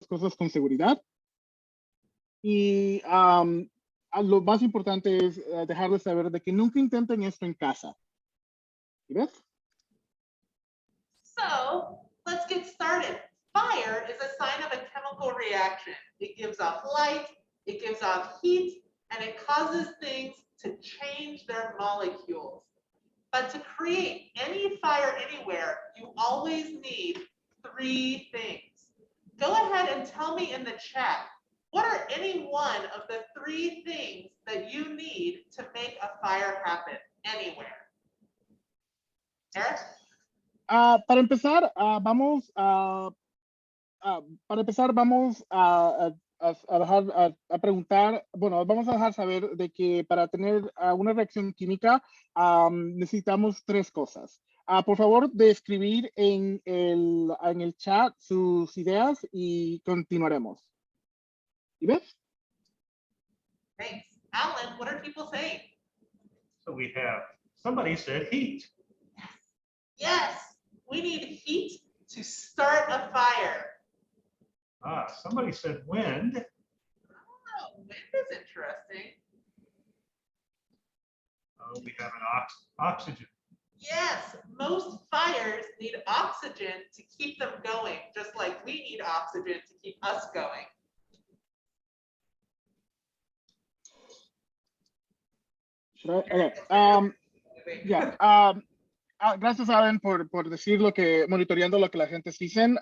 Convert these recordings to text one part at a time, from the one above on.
cosas con seguridad. Y lo más importante es dejarles saber de que nunca intenten esto en casa. ¿Y ves? So let's get started. Fire is a sign of a chemical reaction. It gives off light, it gives off heat, and it causes things to change their molecules. But to create any fire anywhere, you always need three things. Go ahead and tell me in the chat, what are any one of the three things that you need to make a fire happen anywhere? Eric? Para empezar, vamos a dejar a preguntar, bueno, vamos a dejar saber de que para tener una reacción química necesitamos tres cosas. Por favor, de escribir en el chat sus ideas y continuaremos. ¿Y ves? Thanks. Alan, what are people saying? So we have, somebody said heat. Yes, we need heat to start a fire. Somebody said wind. Oh, wind is interesting. We have an oxygen. Yes, most fires need oxygen to keep them going, just like we need oxygen to keep us going. Okay. Gracias, Alan, por decir monitoreando lo que la gente dicen.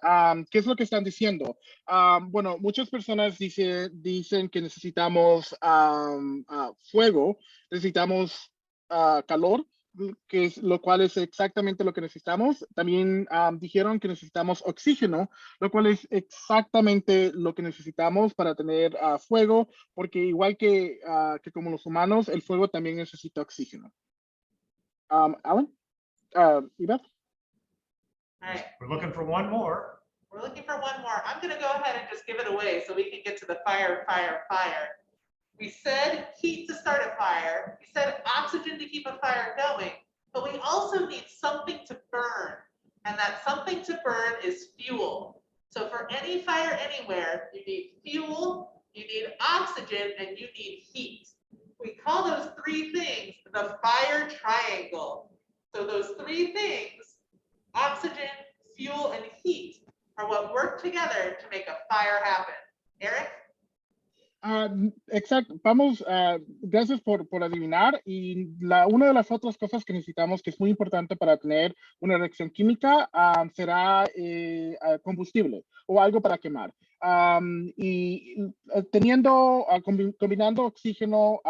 ¿Qué es lo que están diciendo? Bueno, muchas personas dicen que necesitamos fuego, necesitamos calor, lo cual es exactamente lo que necesitamos. También dijeron que necesitamos oxígeno, lo cual es exactamente lo que necesitamos para tener fuego, porque igual que como los humanos, el fuego también necesita oxígeno. Alan? Yvette? All right. We're looking for one more. We're looking for one more. I'm going to go ahead and just give it away so we can get to the fire. We said heat to start a fire. We said oxygen to keep a fire going. But we also need something to burn. And that something to burn is fuel. So for any fire anywhere, you need fuel, you need oxygen, and you need heat. We call those three things the fire triangle. So those three things, oxygen, fuel, and heat, are what work together to make a fire happen. Eric? Exacto, vamos, gracias por adivinar. Y una de las otras cosas que necesitamos, que es muy importante para tener una reacción química, será combustible o algo para quemar. Combinando oxígeno,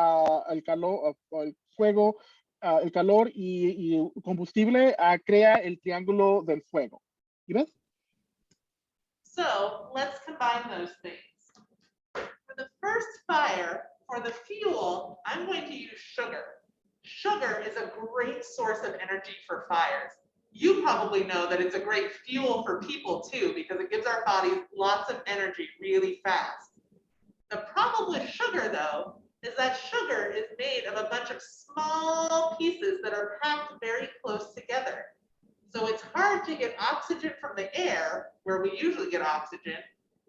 el calor, el fuego, el calor y combustible, crea el triángulo del fuego. ¿Y ves? So let's combine those things. For the first fire, for the fuel, I'm going to use sugar. Sugar is a great source of energy for fires. You probably know that it's a great fuel for people too, because it gives our bodies lots of energy really fast. The problem with sugar, though, is that sugar is made of a bunch of small pieces that are packed very close together. So it's hard to get oxygen from the air, where we usually get oxygen,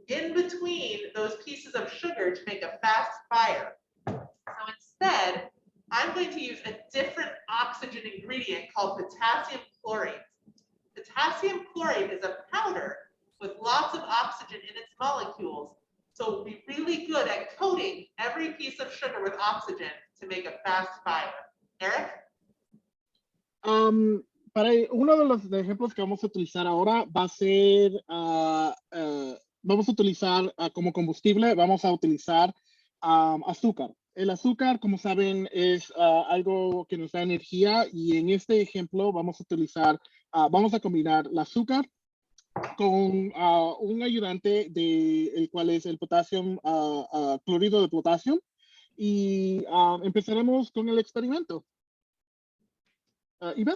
in between those pieces of sugar to make a fast fire. So instead, I'm going to use a different oxygen ingredient called potassium chlorate. Potassium chlorate is a powder with lots of oxygen in its molecules, so it'll be really good at coating every piece of sugar with oxygen to make a fast fire. Eric? Para uno de los ejemplos que vamos a utilizar ahora va a ser, vamos a utilizar como combustible, vamos a utilizar azúcar. El azúcar, como saben, es algo que nos da energía, y en este ejemplo vamos a combinar el azúcar con un ayudante el cual es el potasio, cloruro de potasio, y empezaremos con el experimento. Eva?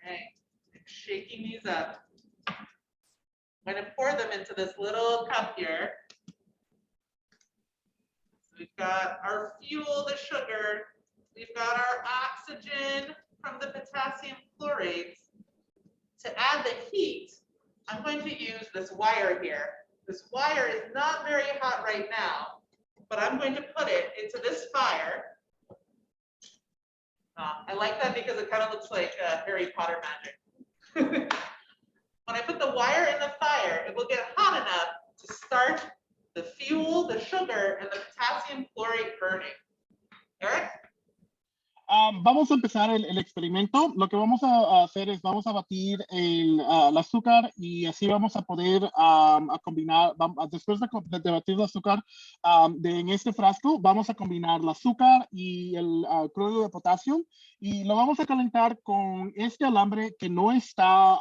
All right, I'm shaking these up. I'm going to pour them into this little cup here. So we've got our fuel, the sugar. We've got our oxygen from the potassium chlorate. To add the heat, I'm going to use this wire here. This wire is not very hot right now, but I'm going to put it into this fire. I like that because it kind of looks like Harry Potter magic. When I put the wire in the fire, it will get hot enough to start the fuel, the sugar, and the potassium chlorate burning. Eric? Vamos a empezar el experimento. Lo que vamos a hacer es vamos a batir el azúcar y así vamos a poder a combinar, después de batir el azúcar en este frasco, vamos a combinar el azúcar y el cloruro de potasio y lo vamos a calentar con este alambre que no está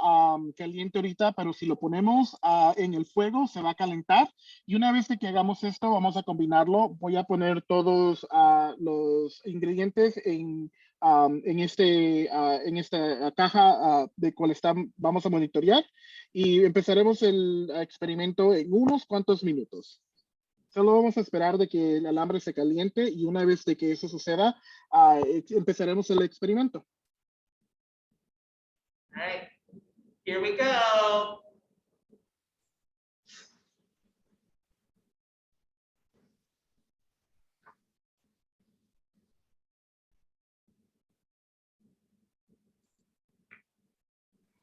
caliente ahorita, pero si lo ponemos en el fuego se va a calentar y una vez que hagamos esto vamos a combinarlo. Voy a poner todos los ingredientes en esta caja de cual vamos a monitorear y empezaremos el experimento en unos cuantos minutos. Solo vamos a esperar de que el alambre se caliente y una vez de que eso suceda, empezaremos el experimento. All right, here we go.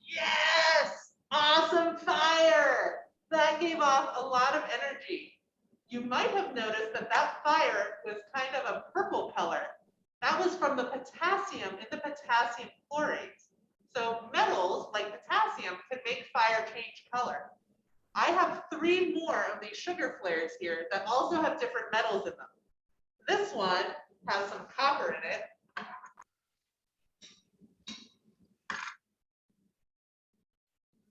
Yes! Awesome fire! That gave off a lot of energy. You might have noticed that that fire was kind of a purple color. That was from the potassium in the potassium chlorate. So metals like potassium can make fire change color. I have 3 more of these sugar flares here that also have different metals in them. This one has some copper in it.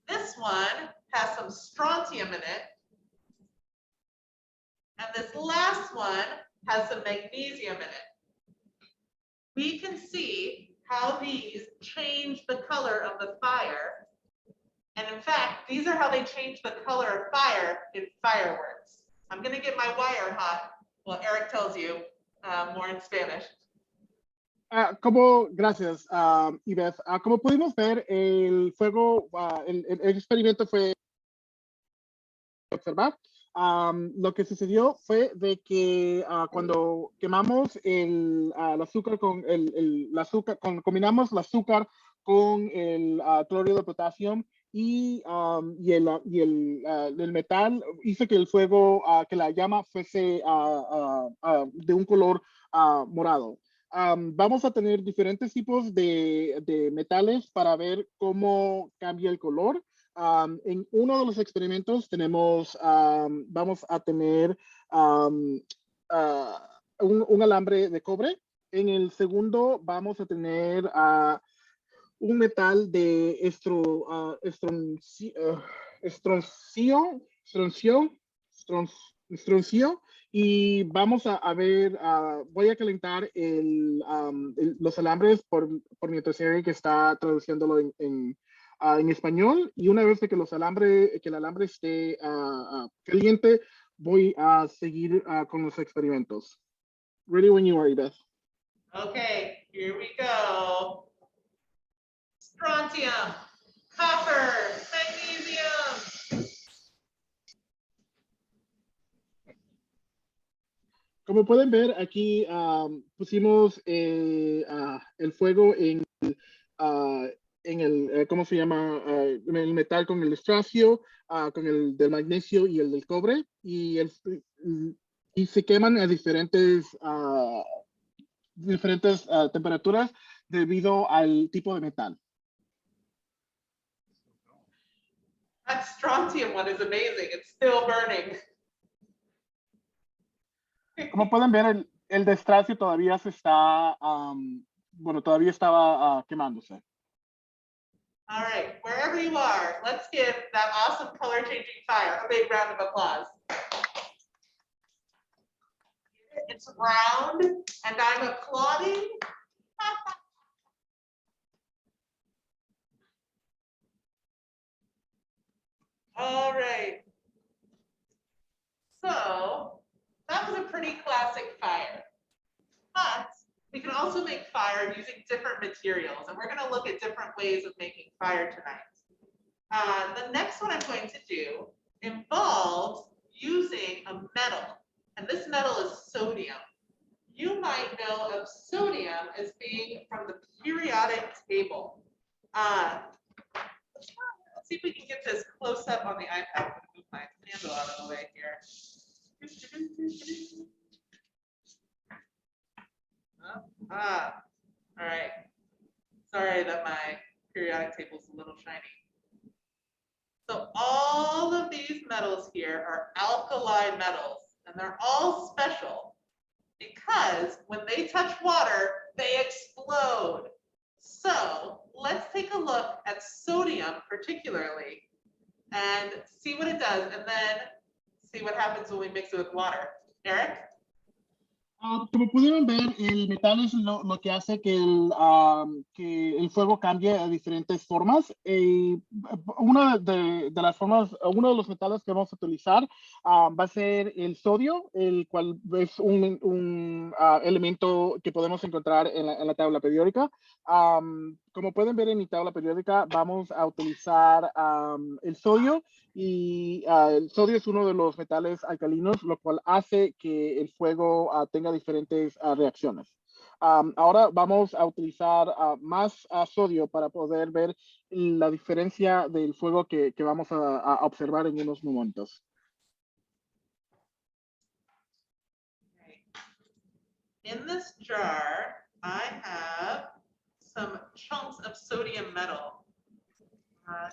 This one has some strontium in it. And this last one has some magnesium in it. We can see how these change the color of the fire. And in fact, these are how they change the color of fire in fireworks. I'm going to get my wire hot while Eric tells you more in Spanish. Gracias, Iveth. Como pudimos ver, el fuego, el experimento fue observar. Lo que sucedió fue de que cuando quemamos el azúcar con el azúcar, combinamos el azúcar con el cloruro de potasio y el metal hizo que el fuego, que la llama fuese de un color morado. Vamos a tener diferentes tipos de metales para ver cómo cambia el color. En uno de los experimentos vamos a tener un alambre de cobre. En el segundo vamos a tener un metal de estroncio y vamos a ver, voy a calentar los alambres por mientras Eric está traduciéndolo en español y una vez que el alambre esté caliente, voy a seguir con los experimentos. Ready when you are, Beth. Okay, here we go. Strontium, copper, magnesium. Como pueden ver, aquí pusimos el fuego en el, ¿cómo se llama? El metal con el estroncio, con el del magnesio y el del cobre, y se queman a diferentes temperaturas debido al tipo de metal. That strontium one is amazing. It's still burning. Como pueden ver, el de estroncio todavía todavía estaba quemándose. All right, wherever you are, let's give that awesome color changing fire a big round of applause. It's round and I'm applauding. All right. So that was a pretty classic fire, but we can also make fire using different materials, and we're going to look at different ways of making fire tonight. The next one I'm going to do involves using a metal, and this metal is sodium. You might know of sodium as being from the periodic table. Let's see if we can get this close up on the iPad. I'm going to move my handle out of the way here. All right. Sorry that my periodic table is a little shiny. So all of these metals here are alkali metals, and they're all special because when they touch water, they explode. So let's take a look at sodium particularly and see what it does, and then see what happens when we mix it with water. Eric? Como pudieron ver, el metal es lo que hace que el fuego cambie a diferentes formas. Una de las formas, uno de los metales que vamos a utilizar va a ser el sodio, el cual es un elemento que podemos encontrar en la tabla periódica. Como pueden ver en mi tabla periódica, vamos a utilizar el sodio. Y el sodio es uno de los metales alcalinos, lo cual hace que el fuego tenga diferentes reacciones. Ahora vamos a utilizar más sodio para poder ver la diferencia del fuego que vamos a observar en unos momentos. In this jar, I have some chunks of sodium metal.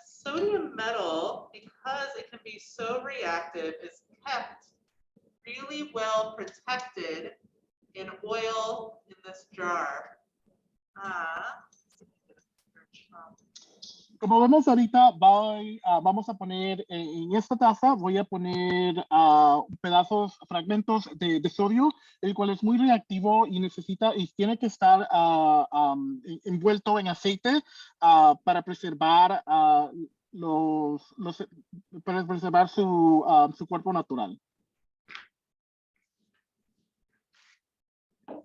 Sodium metal, because it can be so reactive, is kept really well protected in oil in this jar. Como vemos ahorita, vamos a poner en esta taza, voy a poner pedazos, fragmentos de sodio, el cual es muy reactivo y tiene que estar envuelto en aceite para preservar su cuerpo natural.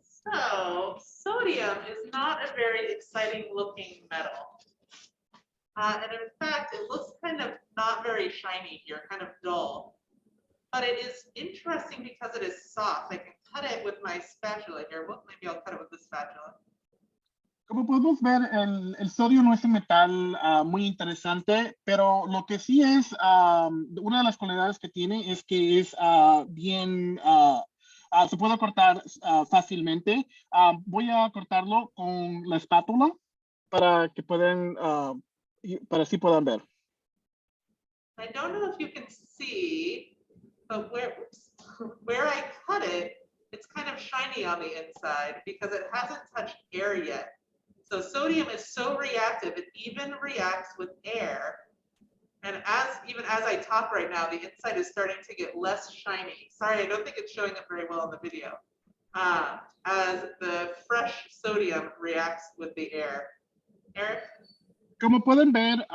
So, sodium is not a very exciting looking metal. And in fact, it looks kind of not very shiny here, kind of dull. But it is interesting because it is soft. I can cut it with my spatula here. Well, maybe I'll cut it with this spatula. Como podemos ver, el sodio no es un metal muy interesante, pero lo que sí es, una de las cualidades que tiene es que es bien, se puede cortar fácilmente. Voy a cortarlo con la espátula para que para así puedan ver. I don't know if you can see, but where I cut it, it's kind of shiny on the inside because it hasn't touched air yet. So sodium is so reactive, it even reacts with air. And even as I talk right now, the inside is starting to get less shiny. Sorry, I don't think it's showing up very well in the video. As the fresh sodium reacts with the air. Eric? Como pueden ver,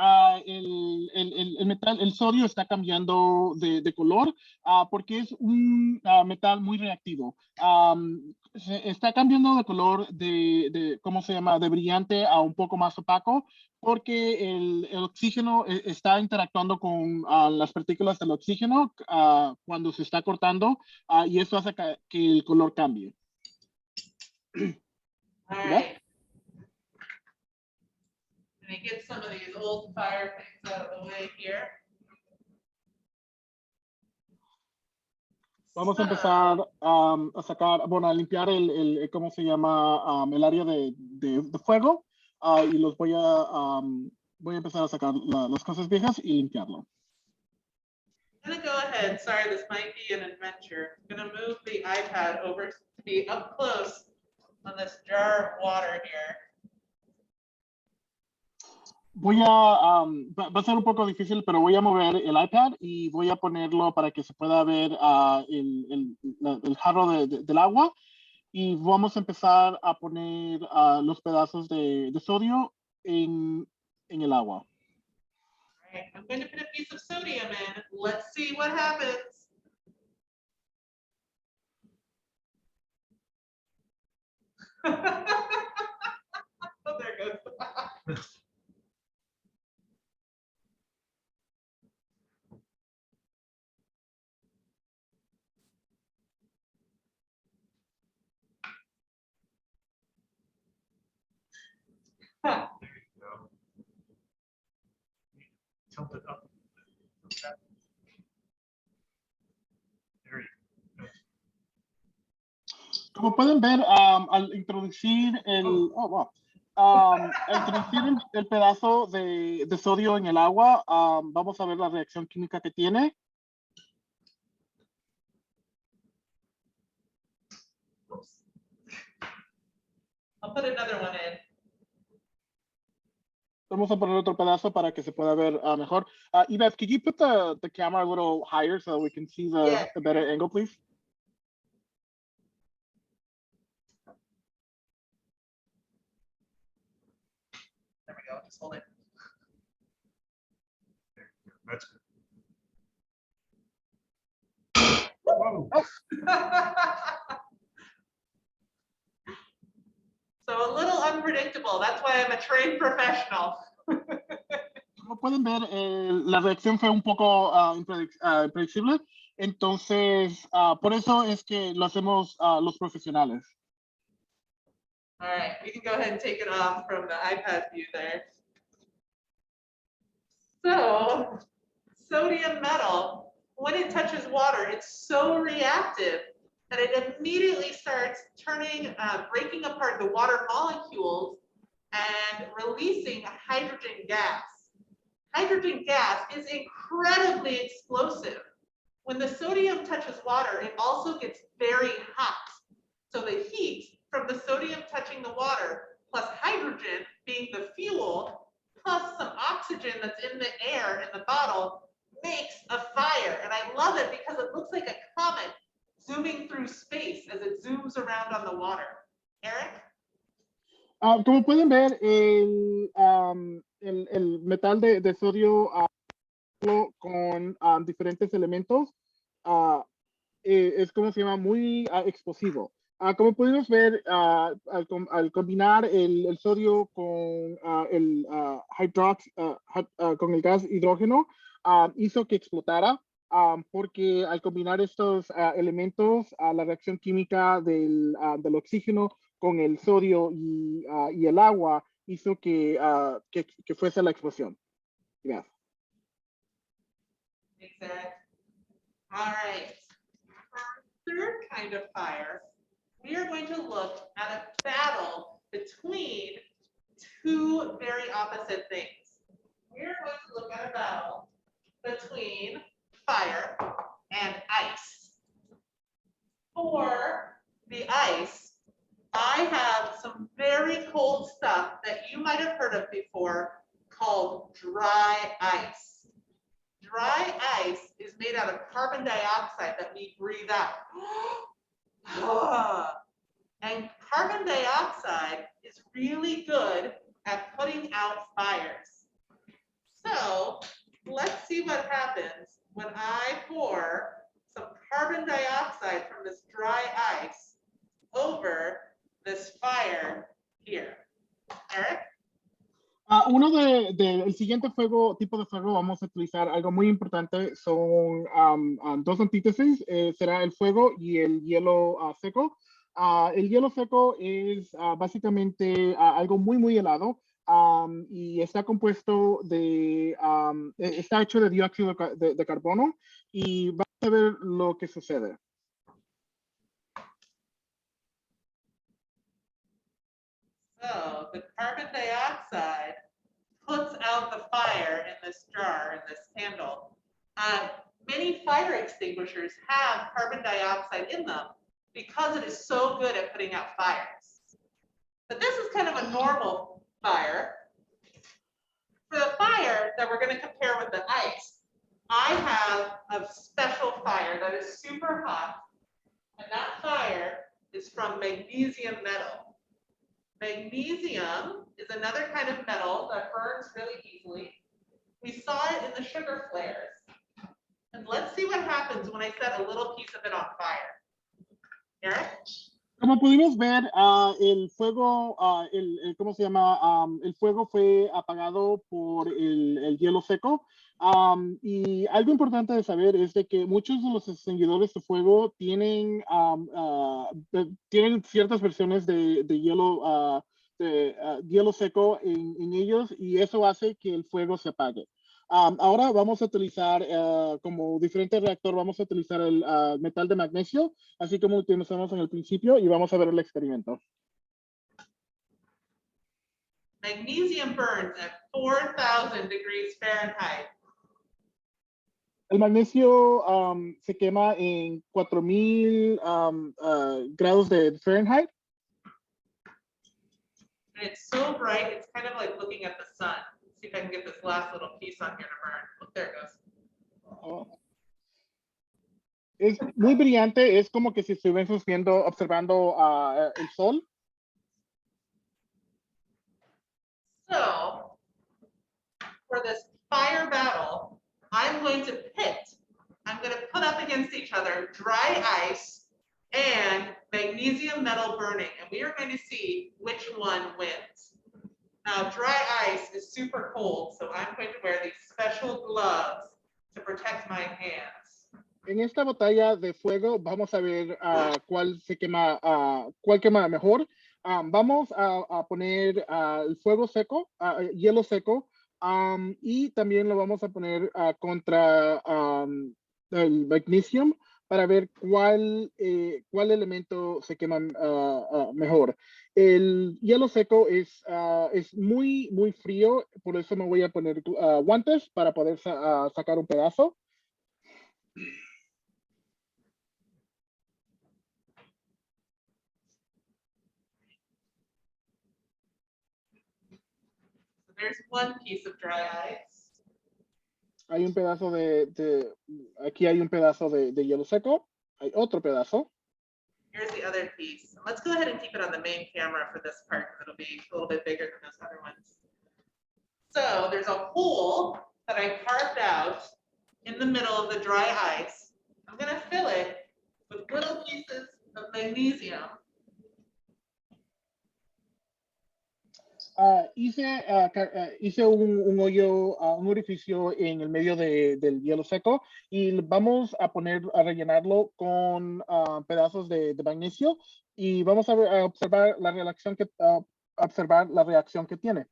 el metal, el sodio está cambiando de color porque es un metal muy reactivo. Está cambiando de color ¿cómo se llama? De brillante a un poco más opaco porque el oxígeno está interactuando con las partículas del oxígeno cuando se está cortando y eso hace que el color cambie. All right. Let me get some of these old fire things out of the way here. Vamos a empezar a sacar, bueno, a limpiar ¿cómo se llama? El área de fuego y voy a empezar a sacar las cosas viejas y limpiarlo. I'm gonna go ahead, sorry, this might be an adventure. I'm gonna move the iPad over to be up close on this jar of water here. Va a ser un poco difícil, pero voy a mover el iPad y voy a ponerlo para que se pueda ver el jarro del agua y vamos a empezar a poner los pedazos de sodio en el agua. All right, I'm going to put a piece of sodium in. Let's see what happens. Oh, there it goes. There you go. Tilt it up. There you go. Como pueden ver, al introducir el, al introducir el pedazo de sodio en el agua, vamos a ver la reacción química que tiene. Oops. I'll put another one in. Vamos a poner otro pedazo para que se pueda ver mejor. Yves, could you put the camera a little higher so we can see the better angle, please? There we go. Just hold it. That's good. Whoa. So a little unpredictable. That's why I'm a trained professional. Como pueden ver, la reacción fue un poco impredecible. Entonces, por eso es que lo hacemos los profesionales. All right, we can go ahead and take it off from the iPad view there. So, sodium metal, when it touches water, it's so reactive that it immediately starts turning, breaking apart the water molecules and releasing hydrogen gas. Hydrogen gas is incredibly explosive. When the sodium touches water, it also gets very hot. So the heat from the sodium touching the water, plus hydrogen being the fuel, plus some oxygen that's in the air in the bottle, makes a fire. And I love it because it looks like a comet zooming through space as it zooms around on the water. Eric? Como pueden ver, el metal de sodio con diferentes elementos es como se llama muy explosivo. Como pudimos ver, al combinar el sodio con con el gas hidrógeno, hizo que explotara, porque al combinar estos elementos, la reacción química del oxígeno con el sodio y el agua hizo que fuese la explosión. Gracias. Thanks, Eric. All right. For our third kind of fire, we are going to look at a battle between two very opposite things. We are going to look at a battle between fire and ice. For the ice, I have some very cold stuff that you might have heard of before called dry ice. Dry ice is made out of carbon dioxide that we breathe out. And carbon dioxide is really good at putting out fires. So let's see what happens when I pour some carbon dioxide from this dry ice over this fire here. Eric? El siguiente tipo de fuego, vamos a utilizar algo muy importante, son dos antítesis, será el fuego y el hielo seco. El hielo seco es básicamente algo muy helado y está compuesto está hecho de dióxido de carbono, y vamos a ver lo que sucede. So the carbon dioxide puts out the fire in this jar, in this candle. Many fire extinguishers have carbon dioxide in them because it is so good at putting out fires. But this is kind of a normal fire. For the fire that we're going to compare with the ice, I have a special fire that is super hot, and that fire is from magnesium metal. Magnesium is another kind of metal that burns really easily. We saw it in the sugar flares. And let's see what happens when I set a little piece of it on fire. Eric? Como pudimos ver, el fuego, ¿cómo se llama? El fuego fue apagado por el hielo seco. Y algo importante de saber es de que muchos de los extinguidores de fuego tienen ciertas versiones de hielo hielo seco en ellos y eso hace que el fuego se apague. Ahora vamos a utilizar como diferente reactor, vamos a utilizar el metal de magnesio, así como utilizamos en el principio y vamos a ver el experimento. Magnesium burns at 4,000 degrees Fahrenheit. El magnesio se quema en 4,000 grados de Fahrenheit. And it's so bright, it's kind of like looking at the sun. Let's see if I can get this last little piece on here to burn. Oh, there it goes. Es muy brillante, es como que si estuviésemos viendo, observando el sol. So, for this fire battle, I'm going to put up against each other dry ice and magnesium metal burning, and we are going to see which one wins. Now, dry ice is super cold, so I'm going to wear these special gloves to protect my hands. En esta batalla de fuego vamos a ver cuál se quema, cuál quema mejor. Vamos a poner el fuego seco, hielo seco, y también lo vamos a poner contra el magnesium para ver cuál elemento se quema mejor. El hielo seco es muy, muy frío, por eso me voy a poner guantes para poder sacar un pedazo. There's one piece of dry ice. Hay un pedazo aquí hay un pedazo de hielo seco. Hay otro pedazo. Here's the other piece. Let's go ahead and keep it on the main camera for this part because it'll be a little bit bigger than those other ones. So there's a hole that I carved out in the middle of the dry ice. I'm going to fill it with little pieces of magnesium. Hice un hoyo, un orificio en el medio del hielo seco y vamos a rellenarlo con pedazos de magnesio y vamos a observar la reacción que tiene.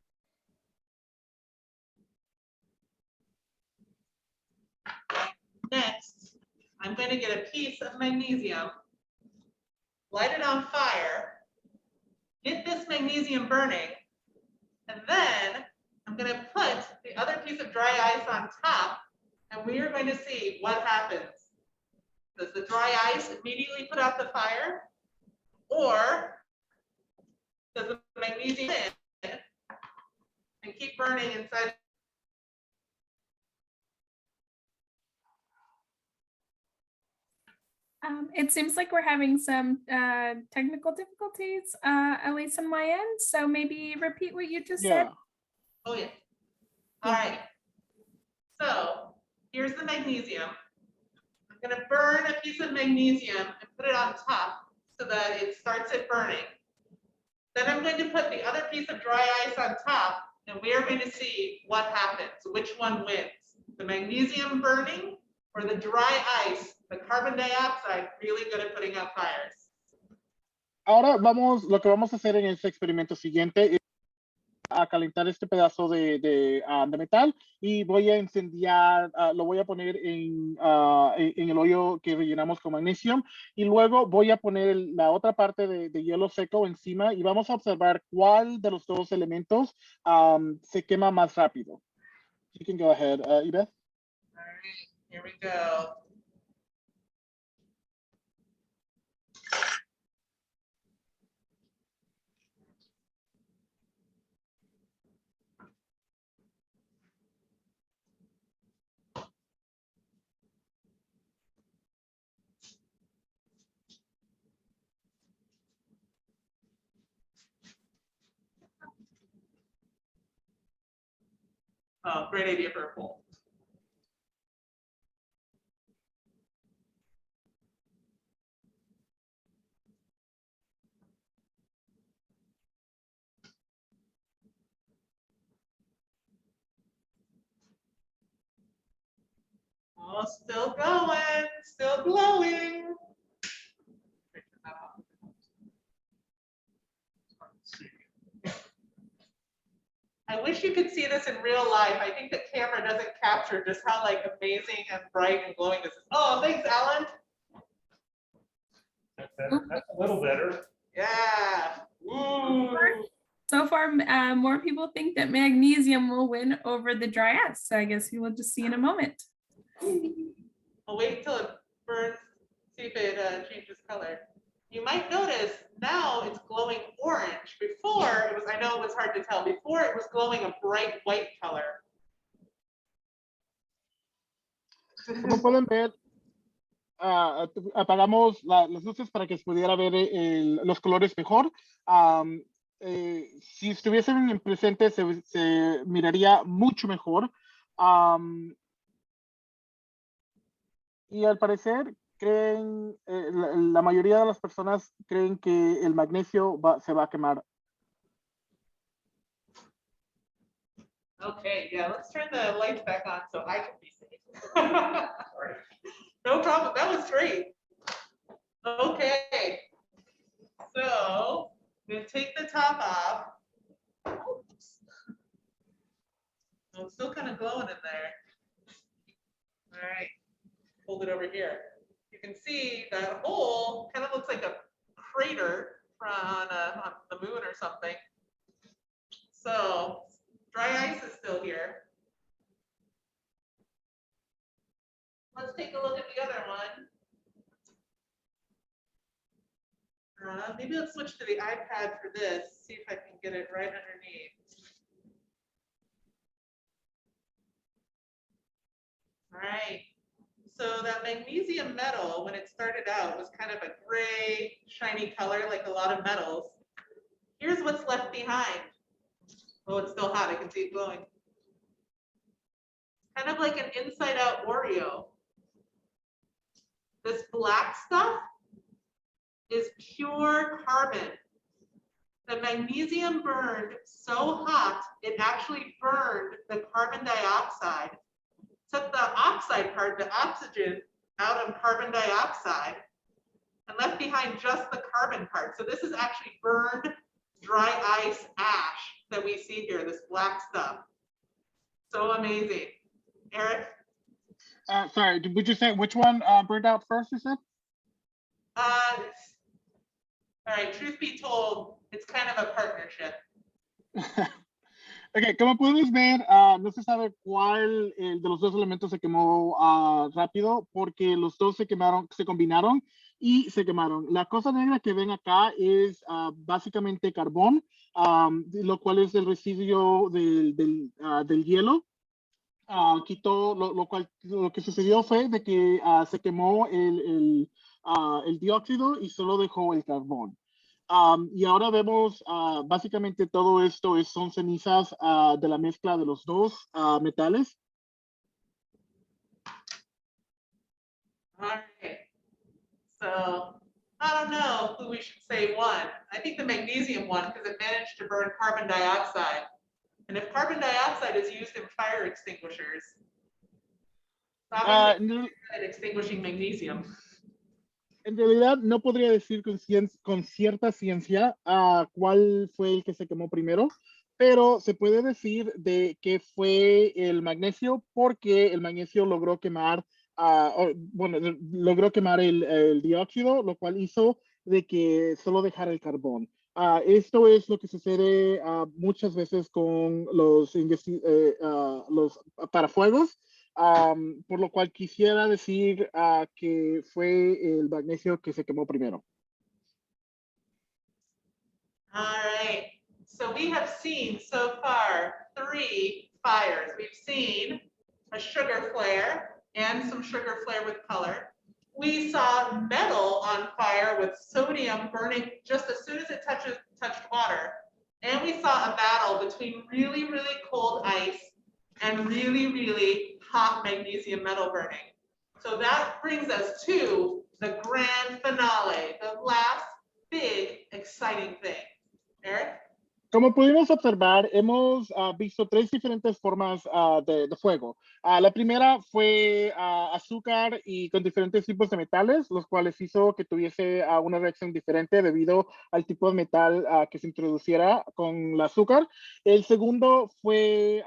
Next, I'm going to get a piece of magnesium, light it on fire, get this magnesium burning, and then I'm going to put the other piece of dry ice on top, and we are going to see what happens. Does the dry ice immediately put out the fire? Or does the magnesium in and keep burning inside? It seems like we're having some technical difficulties, at least on my end. So maybe repeat what you just said. Oh, yeah. All right. So here's the magnesium. I'm going to burn a piece of magnesium and put it on top so that it starts it burning. Then I'm going to put the other piece of dry ice on top, and we are going to see what happens, which one wins. The magnesium burning or the dry ice, the carbon dioxide, really good at putting out fires. Ahora lo que vamos a hacer en este experimento siguiente es a calentar este pedazo de metal y voy a incendiar, lo voy a poner en el hoyo que rellenamos con magnesio y luego voy a poner la otra parte de hielo seco encima y vamos a observar cuál de los dos elementos se quema más rápido. You can go ahead, Yvette. All right, here we go. Oh, great idea for a poll. Oh, still going, still glowing. wish you could see this in real life. I think the camera doesn't capture just how like amazing and bright and glowing this is. Oh, thanks, Alan. That's better. That's a little better. Yeah. Ooh. So far, more people think that magnesium will win over the dry ice. So I guess we will just see in a moment. I'll wait until it burns, see if it changes color. You might notice now it's glowing orange. Before it was, I know it was hard to tell, before it was glowing a bright white color. Como pueden ver, apagamos las luces para que se pudiera ver los colores mejor. Si estuviesen en presente se miraría mucho mejor. Y al parecer creen, la mayoría de las personas creen que el magnesio se va a quemar. Okay, yeah, let's turn the lights back on so I can be safe. No problem, that was great. Okay, so we'll take the top off. Oops. Oh, it's still kind of glowing in there. All right, hold it over here. You can see that hole kind of looks like a crater on the moon or something. So dry ice is still here. Let's take a look at the other one. Maybe let's switch to the iPad for this, see if I can get it right underneath. All right, so that magnesium metal, when it started out, was kind of a gray, shiny color, like a lot of metals. Here's what's left behind. Oh, it's still hot, I can see it glowing. Kind of like an inside out Oreo. This black stuff is pure carbon. The magnesium burned so hot, it actually burned the carbon dioxide, took the oxide part, the oxygen, out of carbon dioxide, and left behind just the carbon part. So this is actually burned dry ice ash that we see here, this black stuff. So amazing. Eric? Sorry, would you say which one burned out first, you said? All right, truth be told, it's kind of a partnership. Ok, como podemos ver, no se sabe cuál de los dos elementos se quemó rápido porque los dos se quemaron, se combinaron y se quemaron. La cosa negra que ven acá es básicamente carbón, lo cual es el residuo del hielo. Lo que sucedió fue de que se quemó el dióxido y solo dejó el carbón. Y ahora vemos básicamente todo esto son cenizas de la mezcla de los dos metales. All right. So I don't know who we should say won. I think the magnesium won because it managed to burn carbon dioxide. And if carbon dioxide is used in fire extinguishers, obviously good at extinguishing magnesium. En realidad no podría decir con cierta ciencia cuál fue el que se quemó primero, pero se puede decir de que fue el magnesio porque el magnesio logró quemar, logró quemar el dióxido, lo cual hizo de que solo dejara el carbón. Esto es lo que sucede muchas veces con los parafuegos. Por lo cual quisiera decir que fue el magnesio que se quemó primero. All right, so we have seen so far 3 fires. We've seen a sugar flare and some sugar flare with color. We saw metal on fire with sodium burning just as soon as it touched water. And we saw a battle between really, really cold ice and really, really hot magnesium metal burning. So that brings us to the grand finale, the last big exciting thing. Eric? Como pudimos observar, hemos visto tres diferentes formas de fuego. La primera fue azúcar y con diferentes tipos de metales, los cuales hizo que tuviese una reacción diferente debido al tipo de metal que se introduciera con el azúcar. El segundo fue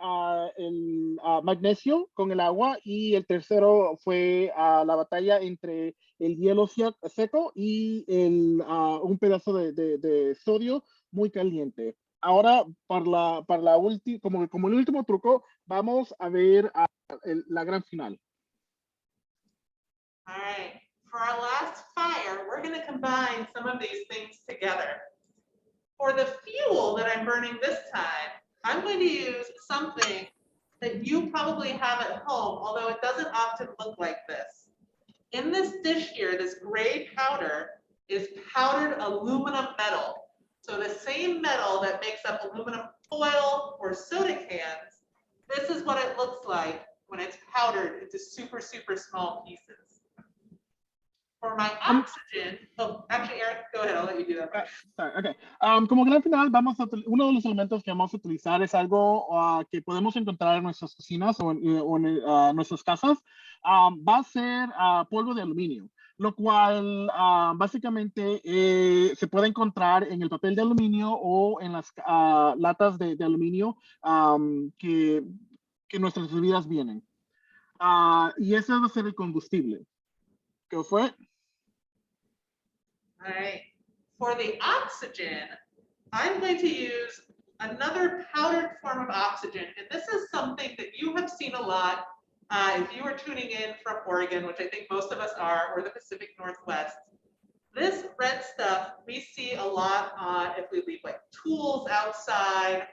el magnesio con el agua y el tercero fue la batalla entre el hielo seco y un pedazo de sodio muy caliente. Ahora, como el último truco, vamos a ver la gran final. All right, for our last fire, we're going to combine some of these things together. For the fuel that I'm burning this time, I'm going to use something that you probably have at home, although it doesn't often look like this. In this dish here, this gray powder is powdered aluminum metal. So the same metal that makes up aluminum foil or soda cans, this is what it looks like when it's powdered into super, super small pieces. For my oxygen, oh, actually, Eric, go ahead, I'll let you do that. Okay. Como gran final, uno de los elementos que vamos a utilizar es algo que podemos encontrar en nuestras cocinas o en nuestras casas. Va a ser polvo de aluminio, lo cual básicamente se puede encontrar en el papel de aluminio o en las latas de aluminio que nuestras bebidas vienen. Y ese va a ser el combustible. ¿Qué fue? All right. For the oxygen, I'm going to use another powdered form of oxygen. And this is something that you have seen a lot if you are tuning in from Oregon, which I think most of us are, or the Pacific Northwest. This red stuff we see a lot if we leave like tools outside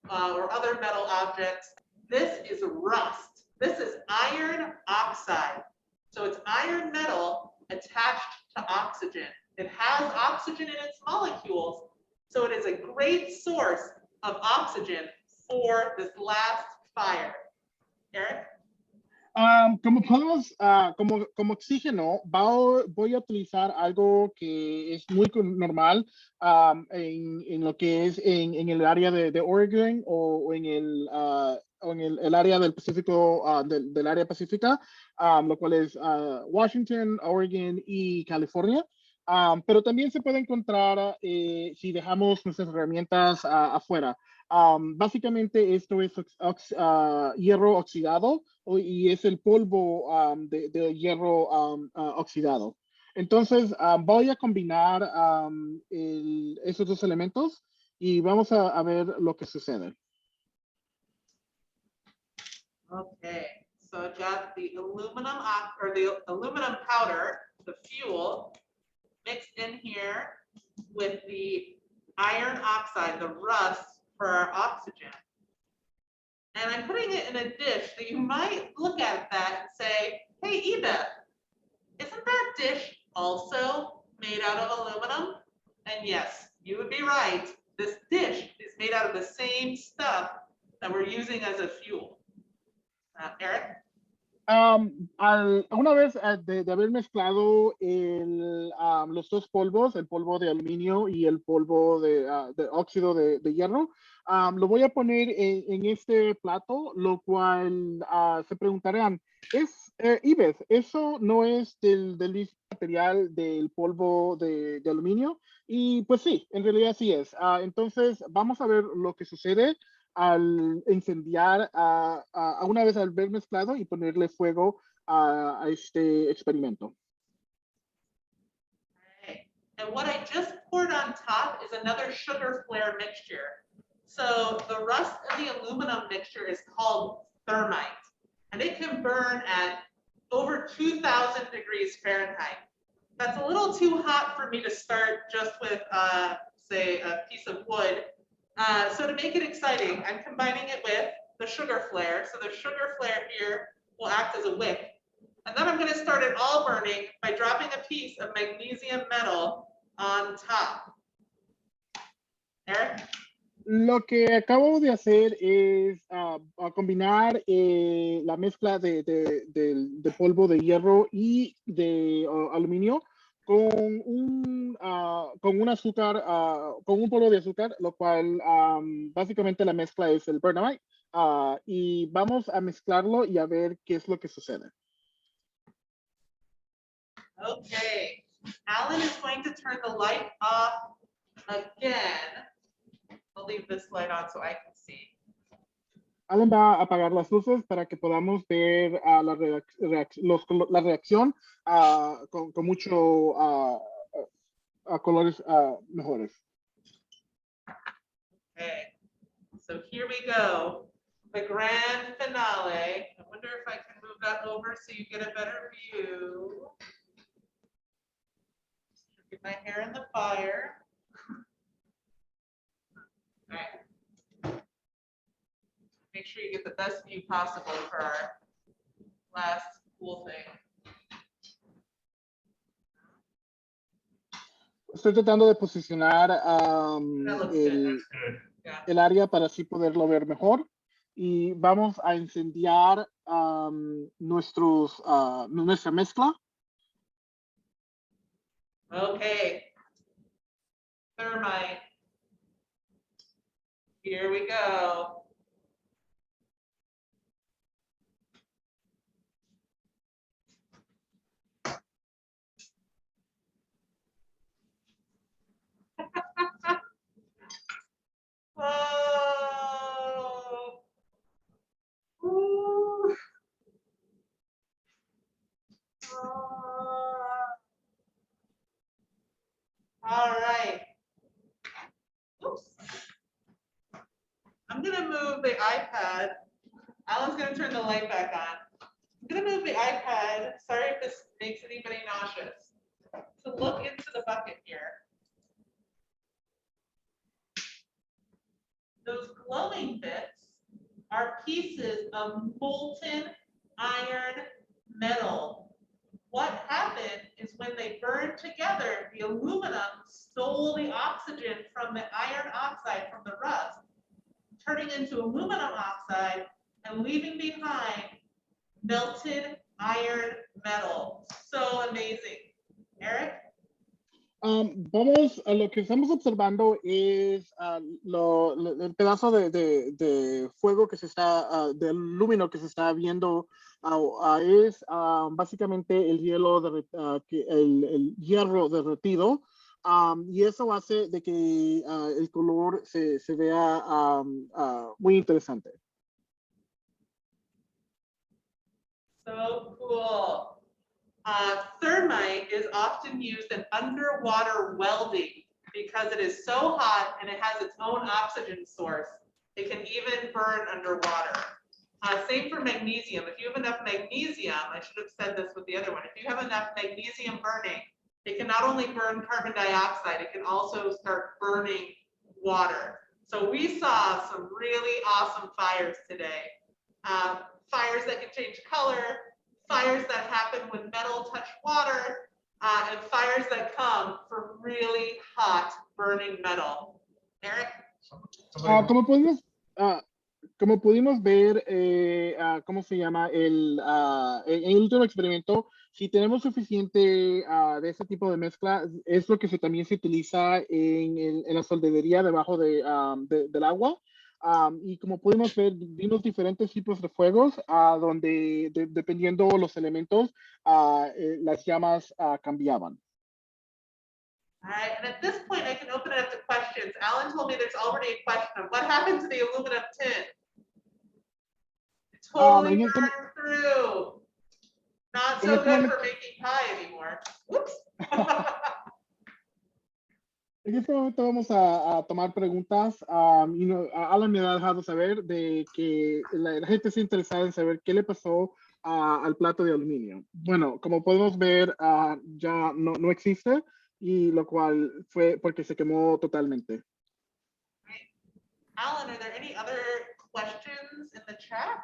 or other metal objects. This is rust. This is iron oxide. So it's iron metal attached to oxygen. It has oxygen in its molecules, so it is a great source of oxygen for this last fire. Eric? Como oxígeno, voy a utilizar algo que es muy normal en lo que es en el área de Oregon o en el área del Pacífico, del área pacífica, lo cual es Washington, Oregon y California. Pero también se puede encontrar si dejamos nuestras herramientas afuera. Básicamente esto es hierro oxidado y es el polvo de hierro oxidado. Entonces voy a combinar esos dos elementos y vamos a ver lo que sucede. Okay, so I've got the aluminum powder, the fuel, mixed in here with the iron oxide, the rust for our oxygen. And I'm putting it in a dish that you might look at that and say, hey, Eva, isn't that dish also made out of aluminum? And yes, you would be right. This dish is made out of the same stuff that we're using as a fuel. Eric? Una vez de haber mezclado los dos polvos, el polvo de aluminio y el polvo de óxido de hierro, lo voy a poner en este plato, lo cual se preguntarán, Ives, ¿eso no es del mismo material del polvo de aluminio? Y pues sí, en realidad sí es. Entonces vamos a ver lo que sucede al incendiar una vez al ver mezclado y ponerle fuego a este experimento. Okay. And what I just poured on top is another sugar flare mixture. So the rust of the aluminum mixture is called thermite, and it can burn at over 2,000 degrees Fahrenheit. That's a little too hot for me to start just with, say, a piece of wood. So to make it exciting, I'm combining it with the sugar flare. So the sugar flare here will act as a wick. And then I'm going to start it all burning by dropping a piece of magnesium metal on top. Eric? Lo que acabo de hacer es combinar la mezcla de polvo de hierro y de aluminio con un azúcar, con un polvo de azúcar, lo cual básicamente la mezcla es el Bernamite. Y vamos a mezclarlo y a ver qué es lo que sucede. Okay, Alan is going to turn the light off again. I'll leave this light on so I can see. Alan va a apagar las luces para que podamos ver la reacción con mucho colores mejores. Okay, so here we go. The grand finale. I wonder if I can move that over so you get a better view. Get my hair in the fire. All right. Make sure you get the best view possible for our last cool thing. Estoy tratando de posicionar That looks good. That's good. Yeah. el área para así poderlo ver mejor. Y vamos a incendiar nuestra mezcla. Okay. Thermite. Here we go. Oh. Ooh. All right. Oops. I'm gonna move the iPad. Alan's gonna turn the light back on. I'm gonna move the iPad. Sorry if this makes anybody nauseous. To look into the bucket here. Those glowing bits are pieces of molten iron metal. What happened is when they burned together, the aluminum stole the oxygen from the iron oxide from the rust, turning into aluminum oxide and leaving behind melted iron metal. So amazing. Eric? Vamos a lo que estamos observando es el pedazo de fuego que se está, del lumino que se está viendo, es básicamente el hielo, el hierro derretido, y eso hace de que el color se vea muy interesante. So cool. Thermite is often used in underwater welding because it is so hot and it has its own oxygen source. It can even burn underwater. Same for magnesium. If you have enough magnesium, I should have said this with the other one, if you have enough magnesium burning, it can not only burn carbon dioxide, it can also start burning water. So we saw some really awesome fires today. Fires that can change color, fires that happen when metal touch water, and fires that come from really hot burning metal. Eric? Como pudimos ver, ¿cómo se llama? En el último experimento, si tenemos suficiente de ese tipo de mezcla, es lo que también se utiliza en la soldería debajo del agua. Y como pudimos ver, vimos diferentes tipos de fuegos donde, dependiendo los elementos, las llamas cambiaban. All right, and at this point, I can open it up to questions. Alan told me there's already a question of what happened to the aluminum tin? It totally burned through. Not so good for making pie anymore. Whoops. En este momento vamos a tomar preguntas. Alan me ha dejado saber de que la gente está interesada en saber qué le pasó al plato de aluminio. Bueno, como podemos ver, ya no existe, y lo cual fue porque se quemó totalmente. Right. Alan, are there any other questions in the chat?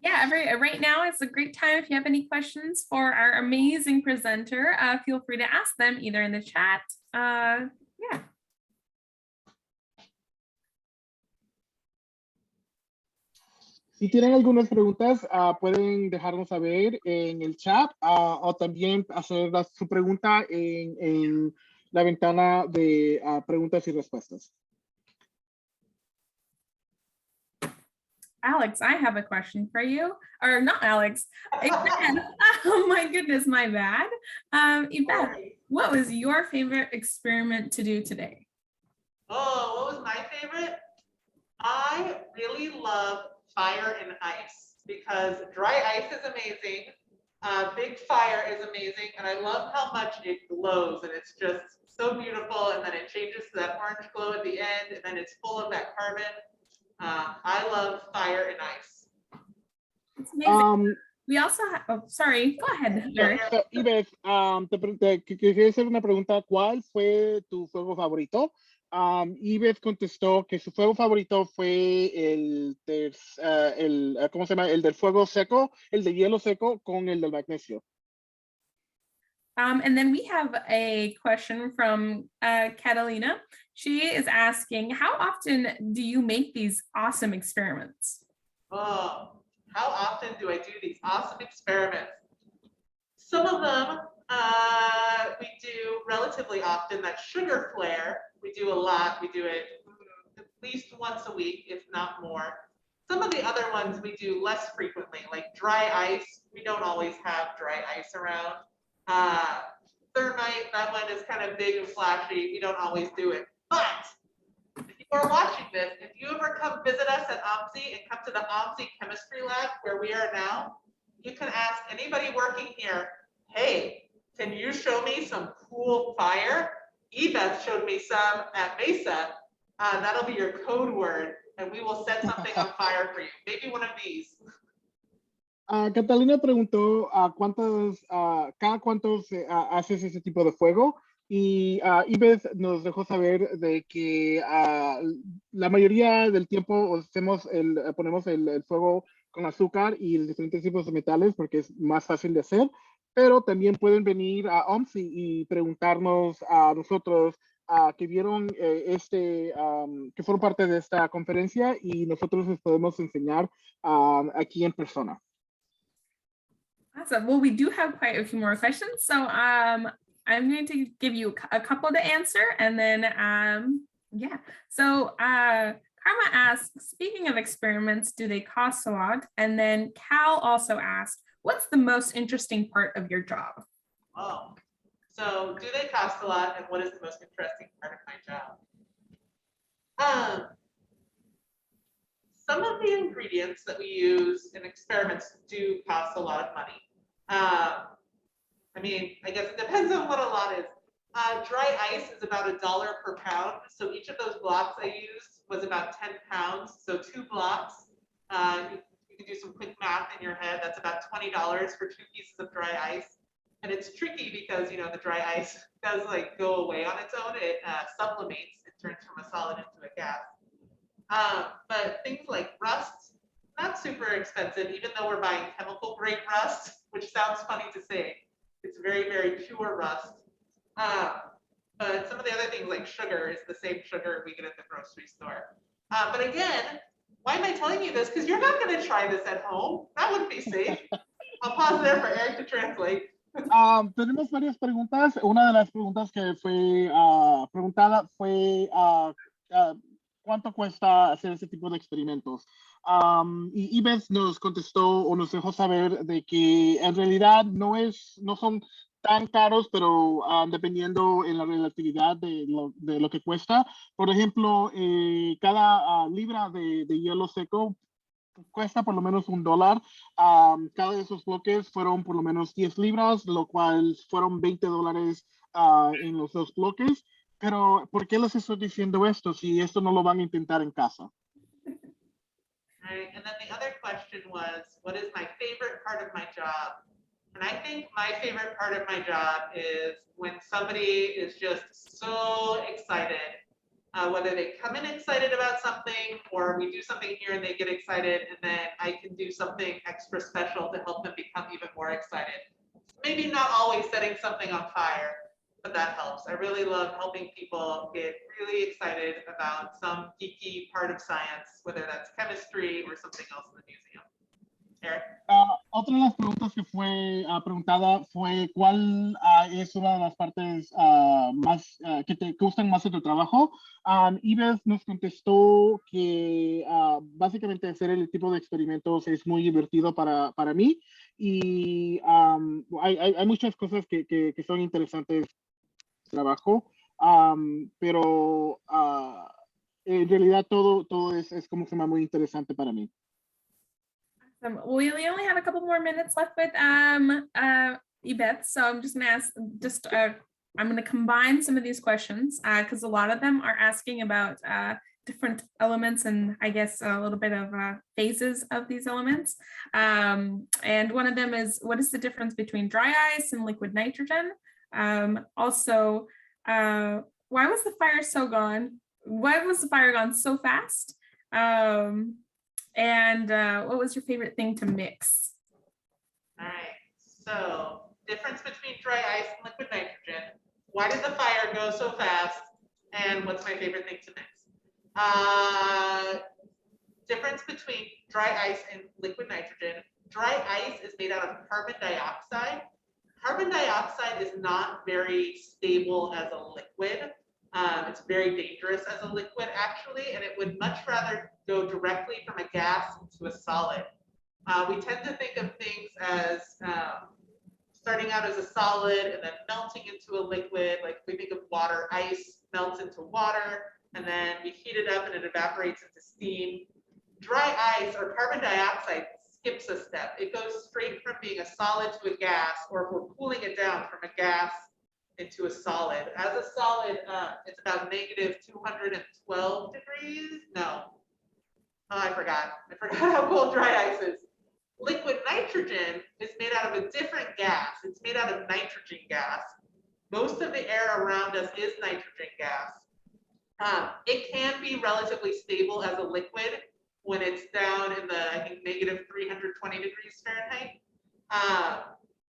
Yeah, right now it's a great time. If you have any questions for our amazing presenter, feel free to ask them either in the chat. Yeah. Si tienen algunas preguntas, pueden dejarnos saber en el chat o también hacer su pregunta en la ventana de preguntas y respuestas. Alex, I have a question for you. Or not Alex, Yvette. Oh my goodness, my bad. Yvette, what was your favorite experiment to do today? Oh, what was my favorite? I really love fire and ice because dry ice is amazing. Big fire is amazing. And I love how much it glows and it's just so beautiful. And then it changes to that orange glow at the end and then it's full of that carbon. I love fire and ice. It's amazing. We also have, oh, sorry, go ahead. Yves, te quería hacer una pregunta. ¿Cuál fue tu fuego favorito? Yves contestó que su fuego favorito fue ¿cómo se llama? El del fuego seco, el de hielo seco con el del magnesio. And then we have a question from Catalina. She is asking, how often do you make these awesome experiments? Oh, how often do I do these awesome experiments? Some of them we do relatively often. That sugar flare, we do a lot. We do it at least once a week, if not more. Some of the other ones we do less frequently, like dry ice. We don't always have dry ice around. Thermite, that one is kind of big and flashy. We don't always do it. But if you are watching this, if you ever come visit us at OMSI and come to the OMSI chemistry lab where we are now, you can ask anybody working here, hey, can you show me some cool fire? Ebeth showed me some at Mesa. That'll be your code word, and we will set something on fire for you. Maybe one of these. Catalina preguntó cada cuánto haces ese tipo de fuego y Yves nos dejó saber de que la mayoría del tiempo ponemos el fuego con azúcar y diferentes tipos de metales porque es más fácil de hacer, pero también pueden venir a OMSI y preguntarnos a nosotros que vieron que fueron parte de esta conferencia y nosotros les podemos enseñar aquí en persona. Awesome. Well, we do have quite a few more questions. So I'm going to give you a couple to answer and then, yeah. So Karma asks, speaking of experiments, do they cost a lot? And then Cal also asked, what's the most interesting part of your job? Oh, so do they cost a lot? And what is the most interesting part of my job? Some of the ingredients that we use in experiments do cost a lot of money. I mean, I guess it depends on what a lot is. Dry ice is about $1 per pound. So each of those blocks I used was about 10 pounds. So 2 blocks, you can do some quick math in your head. That's about $20 for 2 pieces of dry ice. And it's tricky because, you know, the dry ice does like go away on its own. It sublimates, it turns from a solid into a gas. But things like rust, not super expensive, even though we're buying chemical grade rust, which sounds funny to say. It's very, very pure rust. But some of the other things like sugar is the same sugar we get at the grocery store. But again, why am I telling you this? Because you're not going to try this at home. That wouldn't be safe. I'll pause there for Eric to translate. Tenemos varias preguntas. Una de las preguntas que fue preguntada fue ¿cuánto cuesta hacer ese tipo de experimentos? Y Yves nos contestó o nos dejó saber de que en realidad no son tan caros, pero dependiendo en la relatividad de lo que cuesta. Por ejemplo, cada libra de hielo seco cuesta por lo menos $1. Cada de esos bloques fueron por lo menos 10 libras, lo cual fueron $20 en los 2 bloques. Pero, ¿por qué les estoy diciendo esto si esto no lo van a intentar en casa? Right, and then the other question was, what is my favorite part of my job? And I think my favorite part of my job is when somebody is just so excited, whether they come in excited about something or we do something here and they get excited and then I can do something extra special to help them become even more excited. Maybe not always setting something on fire, but that helps. I really love helping people get really excited about some geeky part of science, whether that's chemistry or something else in the museum. Eric? Otra de las preguntas que fue preguntada fue cuál es una de las partes más que te gustan más de tu trabajo. Ives nos contestó que básicamente hacer el tipo de experimentos es muy divertido para mí y hay muchas cosas que son interesantes en el trabajo, pero en realidad todo es como se llama muy interesante para mí. We only have a couple more minutes left with Yvette, so I'm just gonna ask, I'm gonna combine some of these questions because a lot of them are asking about different elements and I guess a little bit of phases of these elements. And one of them is, what is the difference between dry ice and liquid nitrogen? Also, why was the fire so gone? Why was the fire gone so fast? And what was your favorite thing to mix? All right, so difference between dry ice and liquid nitrogen. Why did the fire go so fast? And what's my favorite thing to mix? Difference between dry ice and liquid nitrogen. Dry ice is made out of carbon dioxide. Carbon dioxide is not very stable as a liquid. It's very dangerous as a liquid actually, and it would much rather go directly from a gas into a solid. We tend to think of things as starting out as a solid and then melting into a liquid. Like we think of water, ice melts into water, and then we heat it up and it evaporates into steam. Dry ice or carbon dioxide skips a step. It goes straight from being a solid to a gas, or if we're cooling it down from a gas into a solid. As a solid, it's about negative 212 degrees. No, I forgot how cold dry ice is. Liquid nitrogen is made out of a different gas. It's made out of nitrogen gas. Most of the air around us is nitrogen gas. It can be relatively stable as a liquid when it's down in the, I think, negative 320 degrees Fahrenheit.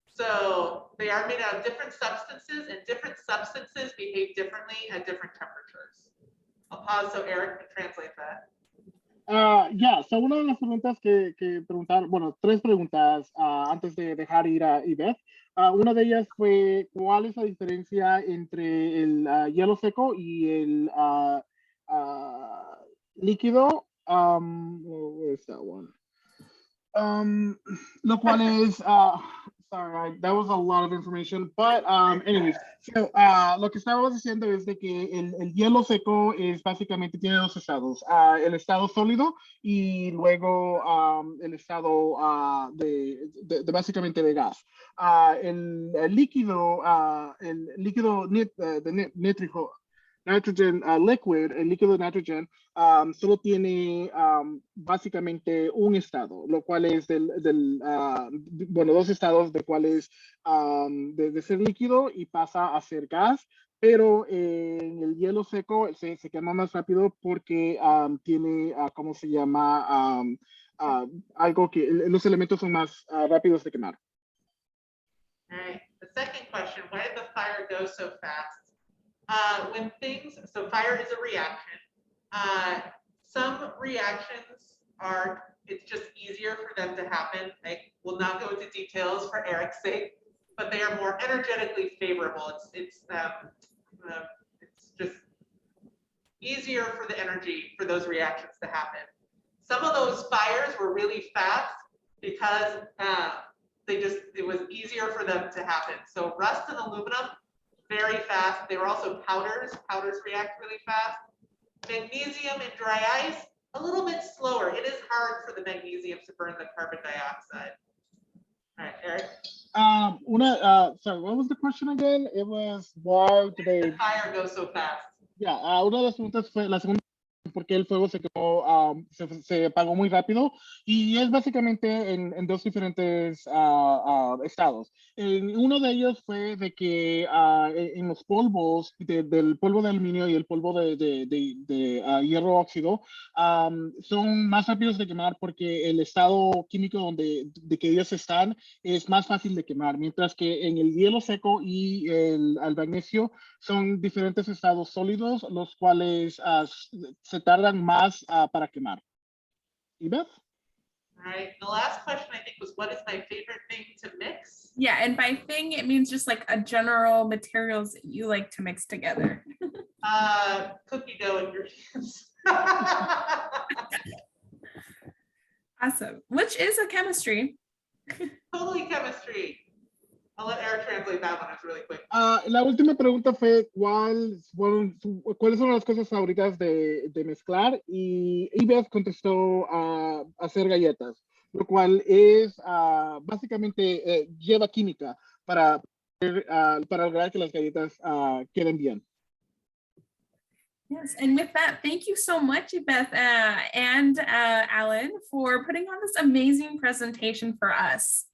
So they are made out of different substances, and different substances behave differently at different temperatures. I'll pause so Eric can translate that. So una de las preguntas que preguntaron, bueno, tres preguntas antes de dejar ir a Yvette. Una de ellas fue, ¿cuál es la diferencia entre el hielo seco y el líquido? Where's that one? Lo cual es, sorry, that was a lot of information, but anyways, so, lo que estábamos diciendo es de que el hielo seco es básicamente, tiene dos estados, el estado sólido y luego el estado de básicamente de gas. El líquido nítrico, nitrogen liquid, el líquido nitrogen, solo tiene básicamente un estado, lo cual es bueno, dos estados de cuáles de ser líquido y pasa a ser gas, pero en el hielo seco se quema más rápido porque tiene, ¿cómo se llama? Algo que los elementos son más rápidos de quemar. All right, the second question, why did the fire go so fast? When things, so fire is a reaction. Some reactions it's just easier for them to happen. I will not go into details for Eric's sake, but they are more energetically favorable. It's just easier for the energy for those reactions to happen. Some of those fires were really fast because it was easier for them to happen. So rust and aluminum, very fast. They were also powders. Powders react really fast. Magnesium and dry ice, a little bit slower. It is hard for the magnesium to burn the carbon dioxide. All right, Eric. Sorry, what was the question again? It was, why did the fire go so fast? Yeah, una de las preguntas fue, la segunda por qué el fuego se quemó, se apagó muy rápido, y es básicamente en dos diferentes estados. Uno de ellos fue de que en los polvos, del polvo de aluminio y el polvo de hierro óxido, son más rápidos de quemar porque el estado químico de que ellos están es más fácil de quemar, mientras que en el hielo seco y el magnesio son diferentes estados sólidos, los cuales se tardan más para quemar. ¿Y Beth? All right, the last question I think was, what is my favorite thing to mix? Yeah, and by thing, it means just like a general materials that you like to mix together. Cookie dough ingredients. Awesome, which is a chemistry. Totally chemistry. I'll let Eric translate that one. It's really quick. La última pregunta fue cuáles son las cosas favoritas de mezclar, y Beth contestó hacer galletas, lo cual es básicamente lleva química para lograr que las galletas queden bien. Yes, and with that, thank you so much, Beth and Alan, for putting on this amazing presentation for us.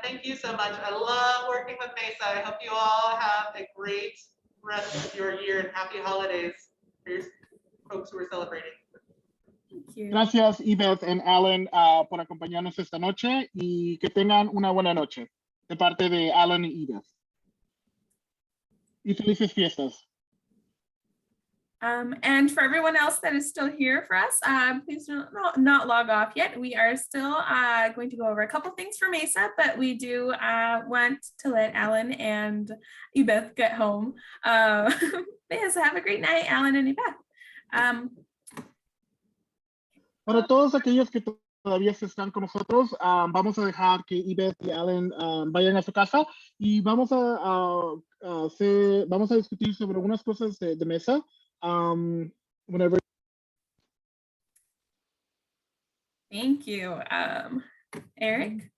Thank you so much. I love working with Mesa. I hope you all have a great rest of your year and happy holidays for your folks who are celebrating. Thank you. Gracias, Beth y Alan, por acompañarnos esta noche, y que tengan una buena noche de parte de Alan y Beth. Y felices fiestas. And for everyone else that is still here for us, please do not log off yet. We are still going to go over a couple things for Mesa, but we do want to let Alan and Ebeth get home. Yes, have a great night, Alan and Ebeth. Para todos aquellos que todavía están con nosotros, vamos a dejar que Ebeth y Alan vayan a su casa, y vamos a discutir sobre algunas cosas de mesa. Whenever. Thank you, Eric.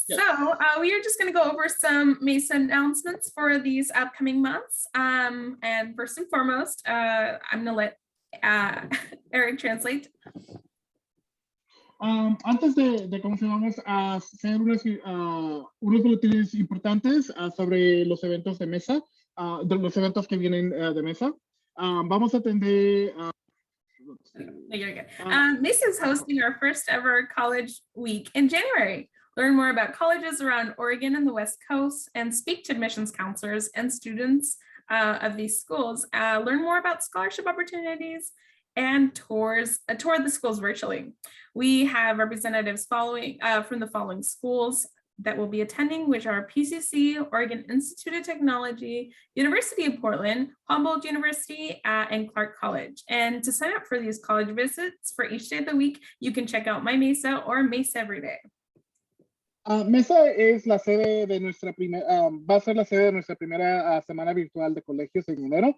Yes. So we are just going to go over some Mesa announcements for these upcoming months. And first and foremost, I'm going to let Eric translate. Antes de comenzamos a hacer unos boletines importantes sobre los eventos de Mesa, de los eventos que vienen de Mesa. Vamos a atender. Mesa is hosting our first ever college week in January. Learn more about colleges around Oregon and the West Coast, and speak to admissions counselors and students of these schools. Learn more about scholarship opportunities and tour the schools virtually. We have representatives from the following schools that will be attending, which are PCC, Oregon Institute of Technology, University of Portland, Humboldt University, and Clark College. And to sign up for these college visits for each day of the week, you can check out My Mesa or Mesa Every Day. Mesa es la sede de va a ser la sede de nuestra primera semana virtual de colegios en enero.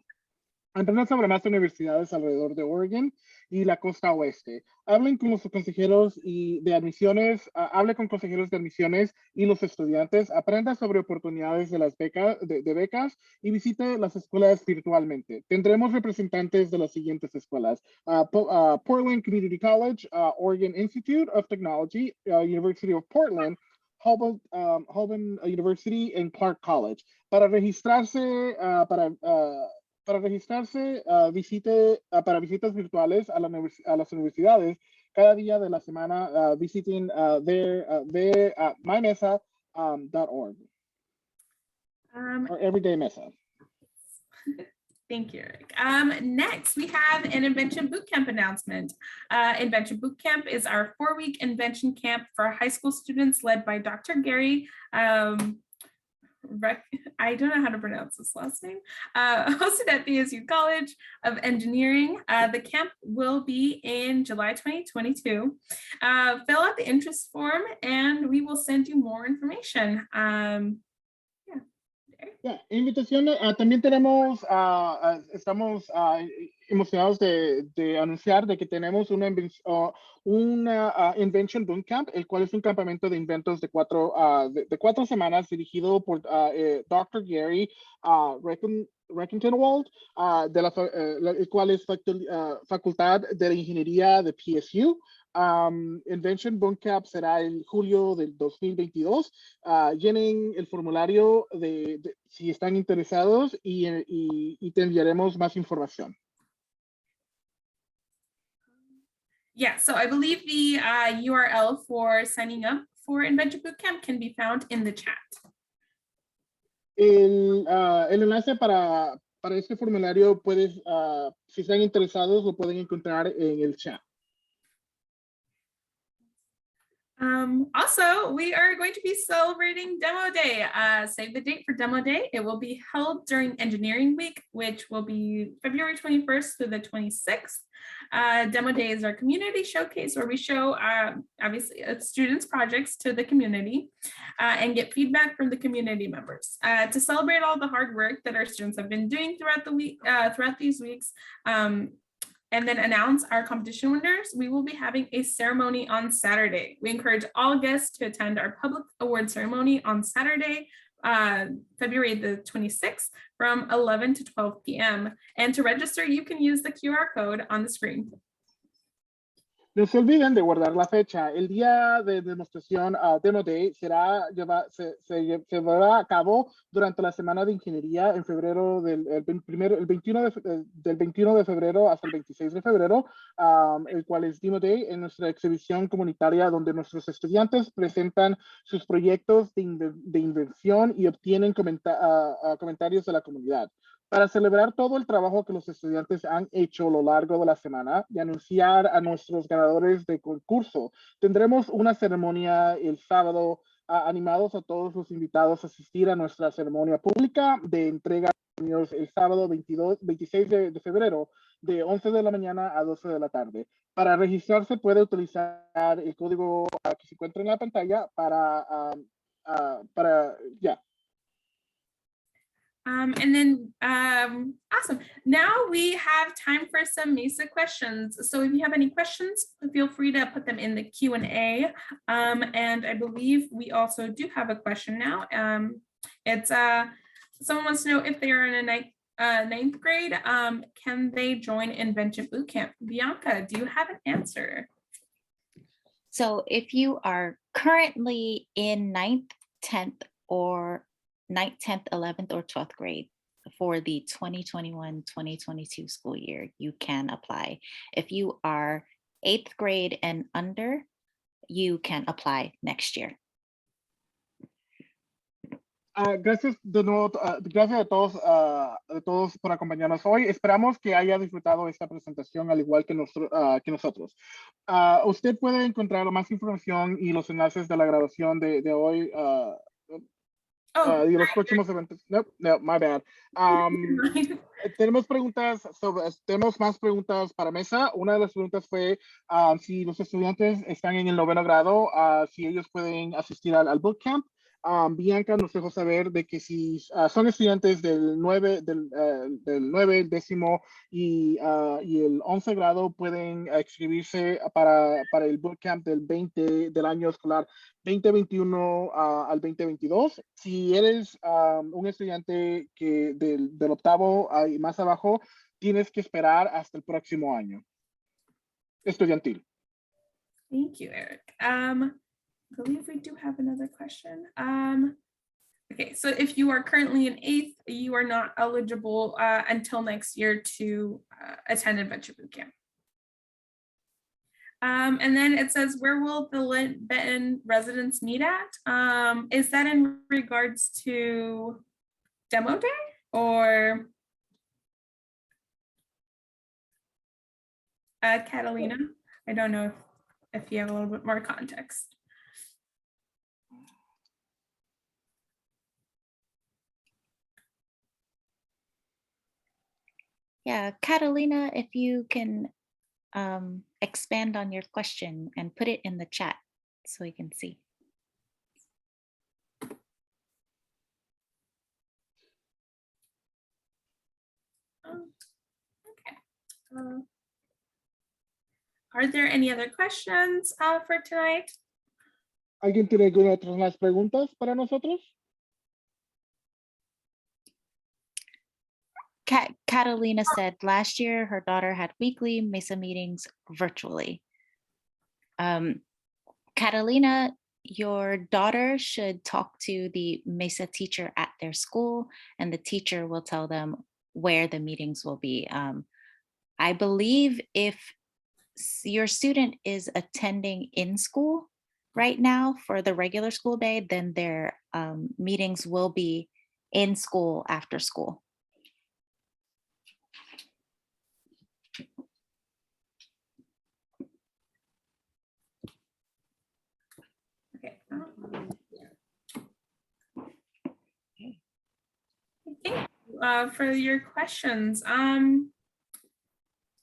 Aprenda sobre más universidades alrededor de Oregon y la costa oeste. Hablen con los consejeros de admisiones, hable con consejeros de admisiones y los estudiantes. Aprenda sobre oportunidades de las becas y visite las escuelas virtualmente. Tendremos representantes de las siguientes escuelas: Portland Community College, Oregon Institute of Technology, University of Portland, Humboldt University, and Clark College. Para registrarse, visite para visitas virtuales a las universidades cada día de la semana. Visiten mymesa.org or Everyday Mesa. Thank you, Eric. Next, we have an Invention Bootcamp announcement. Invention Bootcamp is our 4-week invention camp for high school students led by Dr. Gary. I don't know how to pronounce this last name, hosted at BSU College of Engineering. The camp will be in July 2022. Fill out the interest form and we will send you more information. Invitación, también tenemos, estamos emocionados de anunciar de que tenemos una Invention Bootcamp, el cual es un campamento de inventos de 4 semanas dirigido por Dr. Gary, Reckentenwald, el cual es facultad de la ingeniería de PSU. Invention Bootcamp será en julio del 2022. Llenen el formulario si están interesados y te enviaremos más información. Yeah, so I believe the URL for signing up for Invention Bootcamp can be found in the chat. El enlace para este formulario si están interesados, lo pueden encontrar en el chat. Also, we are going to be celebrating Demo Day. Save the date for Demo Day. It will be held during Engineering Week, which will be February 21st through the 26th. Demo Day is our community showcase where we show, obviously, students' projects to the community and get feedback from the community members. To celebrate all the hard work that our students have been doing throughout the week, throughout these weeks, and then announce our competition winners, we will be having a ceremony on Saturday. We encourage all guests to attend our public award ceremony on Saturday, February the 26th from 11 to 12 p.m. And to register, you can use the QR code on the screen. No se olviden de guardar la fecha. El día de demostración Demo Day se llevará a cabo durante la semana de ingeniería en febrero del 21 de febrero hasta el 26 de febrero, el cual es Demo Day, en nuestra exhibición comunitaria donde nuestros estudiantes presentan sus proyectos de invención y obtienen comentarios de la comunidad. Para celebrar todo el trabajo que los estudiantes han hecho a lo largo de la semana y anunciar a nuestros ganadores de concurso, tendremos una ceremonia el sábado. Animados a todos los invitados a asistir a nuestra ceremonia pública de entrega de premios el sábado 26 de febrero de 11 de la mañana a 12 de la tarde. Para registrarse puede utilizar el código que se encuentra en la pantalla And then, awesome. Now we have time for some MESA questions. So if you have any questions, feel free to put them in the Q&A. And I believe we also do have a question now. It's someone wants to know if they are in a ninth grade, can they join Invention Bootcamp? Bianca, do you have an answer? So if you are currently in 9th, 10th, or 9th, 10th, 11th, or 12th grade for the 2021-2022 school year, you can apply. If you are 8th grade and under, you can apply next year. Gracias de nuevo, gracias a todos por acompañarnos hoy. Esperamos que haya disfrutado esta presentación al igual que nosotros. Usted puede encontrar más información y los enlaces de la grabación de hoy y los próximos eventos. No, my bad. Tenemos más preguntas para mesa. Una de las preguntas fue si los estudiantes están en el 9º grado, si ellos pueden asistir al bootcamp. Bianca nos dejó saber de que si son estudiantes del 9, el 10º y el 11 grado pueden inscribirse para el bootcamp del año escolar 2021 al 2022. Si eres un estudiante del 8º y más abajo, tienes que esperar hasta el próximo año estudiantil. Thank you, Eric. I believe we do have another question. Okay, so if you are currently in 8th, you are not eligible until next year to attend Invention Bootcamp. And then it says, where will the Benton residents meet at? Is that in regards to Demo Day or Catalina? I don't know if you have a little bit more context. Yeah, Catalina, if you can expand on your question and put it in the chat so we can see. Okay. Are there any other questions for tonight? ¿Alguien tiene alguna otra más preguntas para nosotros? Catalina said last year her daughter had weekly Mesa meetings virtually. Catalina, your daughter should talk to the Mesa teacher at their school, and the teacher will tell them where the meetings will be. I believe if your student is attending in school right now for the regular school day, then their meetings will be in school after school. Okay. Thank you for your questions.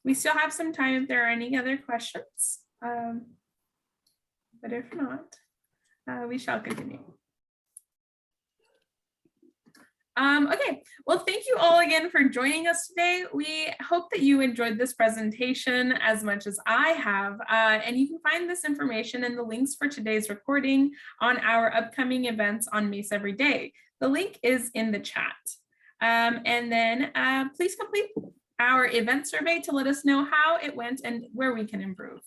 We still have some time if there are any other questions. But if not, we shall continue. Okay, well, thank you all again for joining us today. We hope that you enjoyed this presentation as much as I have, and you can find this information and the links for today's recording on our upcoming events on Mesa Every Day. The link is in the chat. And then please complete our event survey to let us know how it went and where we can improve.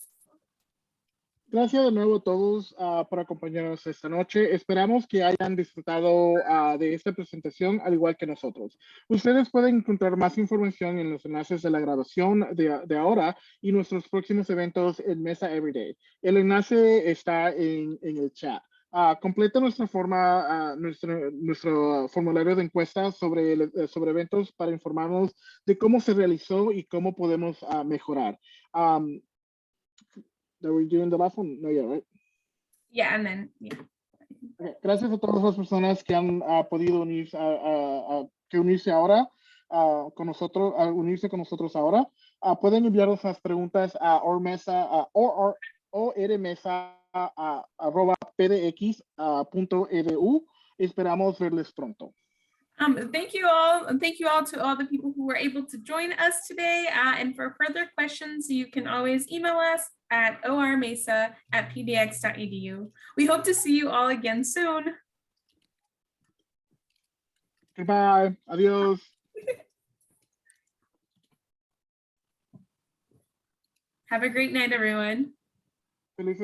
Gracias de nuevo a todos por acompañarnos esta noche. Esperamos que hayan disfrutado de esta presentación al igual que nosotros. Ustedes pueden encontrar más información en los enlaces de la grabación de ahora y nuestros próximos eventos en Mesa Everyday. El enlace está en el chat. Completa nuestro formulario de encuesta sobre eventos para informarnos de cómo se realizó y cómo podemos mejorar. That we're doing the last one? No, yeah, right? Yeah, and then, yeah. Okay. Gracias a todas las personas que han podido unirse ahora con nosotros, unirse con nosotros ahora. Pueden enviarnos las preguntas a ormesa@pdx.edu. Esperamos verles pronto. Thank you all, and thank you all to all the people who were able to join us today. And for further questions, you can always email us at ormesa@pdx.edu. We hope to see you all again soon. Goodbye. Adios. Have a great night, everyone. Felices